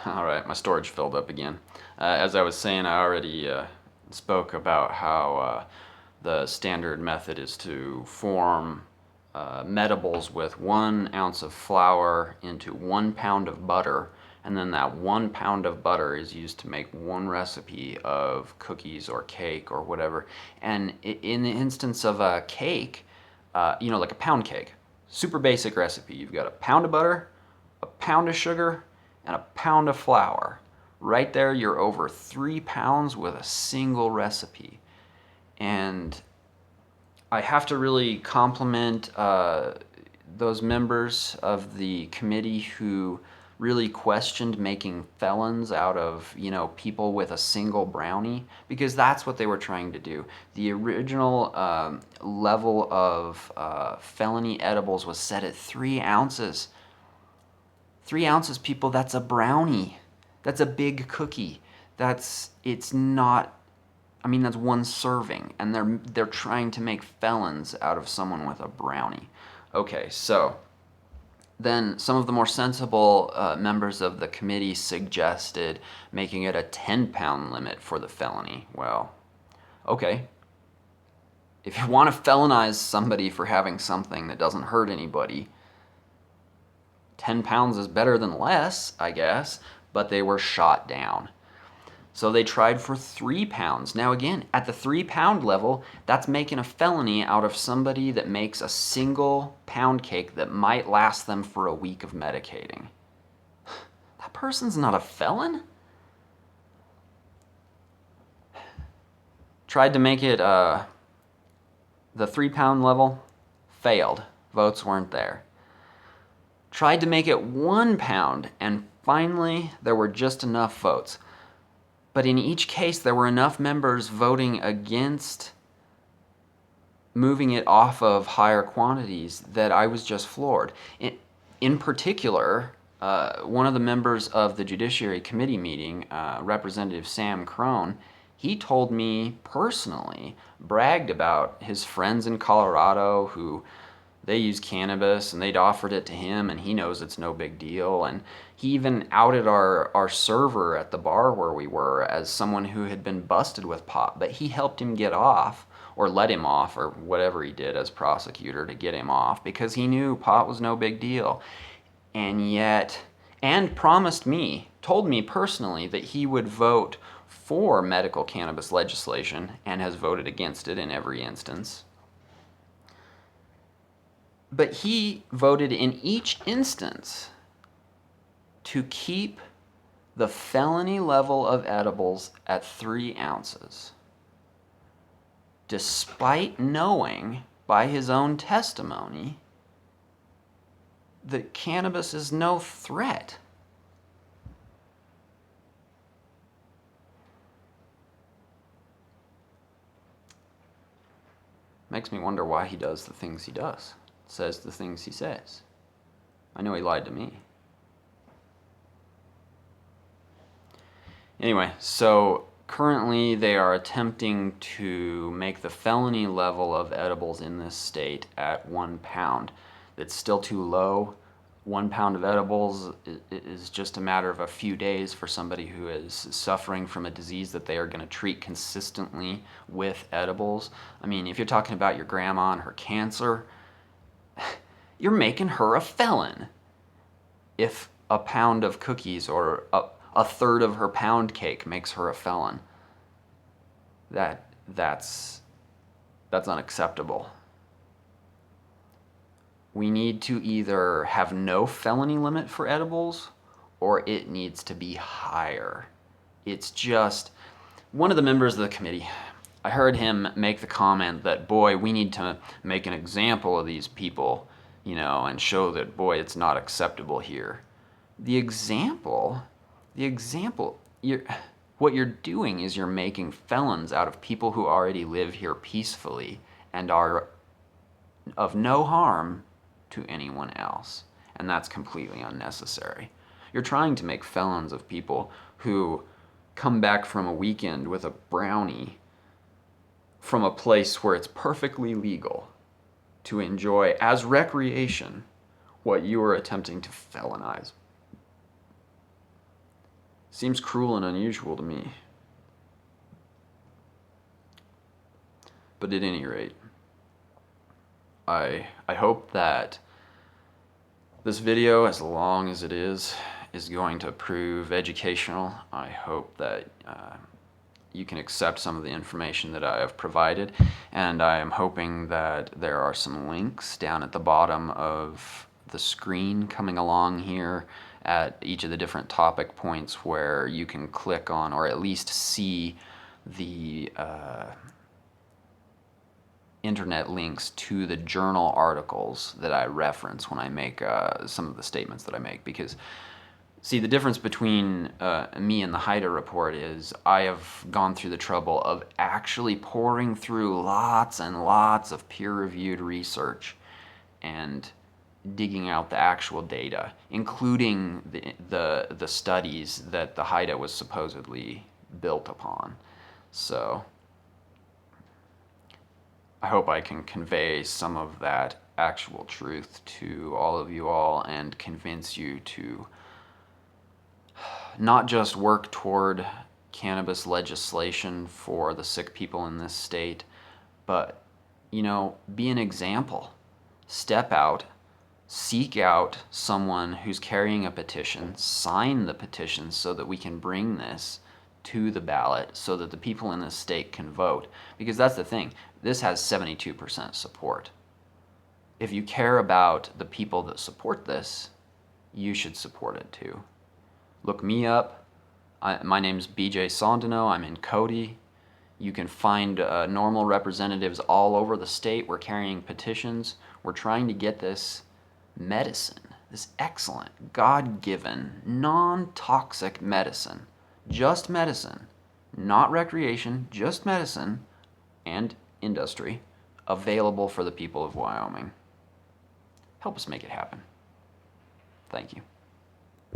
All right, my storage filled up again. As I was saying, I already spoke about how the standard method is to form medibles with 1 ounce of flour into 1 pound of butter, and then that 1 pound of butter is used to make one recipe of cookies or cake or whatever. And in the instance of a cake, like a pound cake, super basic recipe. You've got a pound of butter, a pound of sugar, and a pound of flour. Right there, you're over 3 pounds with a single recipe. And I have to really compliment those members of the committee who really questioned making felons out of people with a single brownie, because that's what they were trying to do. The original level of felony edibles was set at 3 ounces. 3 ounces, people, that's a brownie. That's a big cookie. It's not, I mean, that's one serving, and they're trying to make felons out of someone with a brownie. Okay, so then some of the more sensible members of the committee suggested making it a 10-pound limit for the felony. Well, okay. If you want to felonize somebody for having something that doesn't hurt anybody, 10 pounds is better than less, I guess, but they were shot down. So they tried for 3 pounds. Now, again, at the 3 pound level, that's making a felony out of somebody that makes a single pound cake that might last them for a week of medicating. That person's not a felon. Tried to make it the 3 pound level, failed. Votes weren't there. Tried to make it 1 pound, and finally there were just enough votes. But in each case, there were enough members voting against moving it off of higher quantities that I was just floored. In particular, one of the members of the Judiciary Committee meeting, Representative Sam Crone, he told me personally, bragged about his friends in Colorado who they use cannabis and they'd offered it to him and he knows it's no big deal. And he even outed our server at the bar where we were as someone who had been busted with pot, but he helped him get off, or let him off, or whatever he did as prosecutor to get him off, because he knew pot was no big deal. And told me personally that he would vote for medical cannabis legislation and has voted against it in every instance. But he voted in each instance to keep the felony level of edibles at 3 ounces, despite knowing by his own testimony that cannabis is no threat. Makes me wonder why he does the things he does, says the things he says. I know he lied to me. Anyway, so currently they are attempting to make the felony level of edibles in this state at 1 pound. It's still too low. 1 pound of edibles is just a matter of a few days for somebody who is suffering from a disease that they are going to treat consistently with edibles. I mean, if you're talking about your grandma and her cancer, you're making her a felon. If a pound of cookies or a third of her pound cake makes her a felon, that's unacceptable. We need to either have no felony limit for edibles, or it needs to be higher. It's just, one of the members of the committee, I heard him make the comment that, boy, we need to make an example of these people, and show that, boy, it's not acceptable here. What you're doing is you're making felons out of people who already live here peacefully and are of no harm to anyone else. And that's completely unnecessary. You're trying to make felons of people who come back from a weekend with a brownie from a place where it's perfectly legal to enjoy as recreation what you are attempting to felonize. Seems cruel and unusual to me. But at any rate, I hope that this video, as long as it is going to prove educational. I hope that you can accept some of the information that I have provided, and I am hoping that there are some links down at the bottom of the screen coming along here at each of the different topic points where you can click on or at least see the internet links to the journal articles that I reference when I make some of the statements that I make. Because see, the difference between me and the Haida report is I have gone through the trouble of actually poring through lots and lots of peer-reviewed research and digging out the actual data, including the studies that the Haida was supposedly built upon. So I hope I can convey some of that actual truth to all of you all and convince you to not just work toward cannabis legislation for the sick people in this state, but, you know, be an example. Step out, seek out someone who's carrying a petition, sign the petition so that we can bring this to the ballot so that the people in this state can vote. Because that's the thing, this has 72% support. If you care about the people that support this, you should support it too. Look me up. My name's BJ Sondeno. I'm in Cody. You can find normal representatives all over the state. We're carrying petitions. We're trying to get this medicine, this excellent, God-given, non-toxic medicine, just medicine, not recreation, just medicine and industry, available for the people of Wyoming. Help us make it happen. Thank you.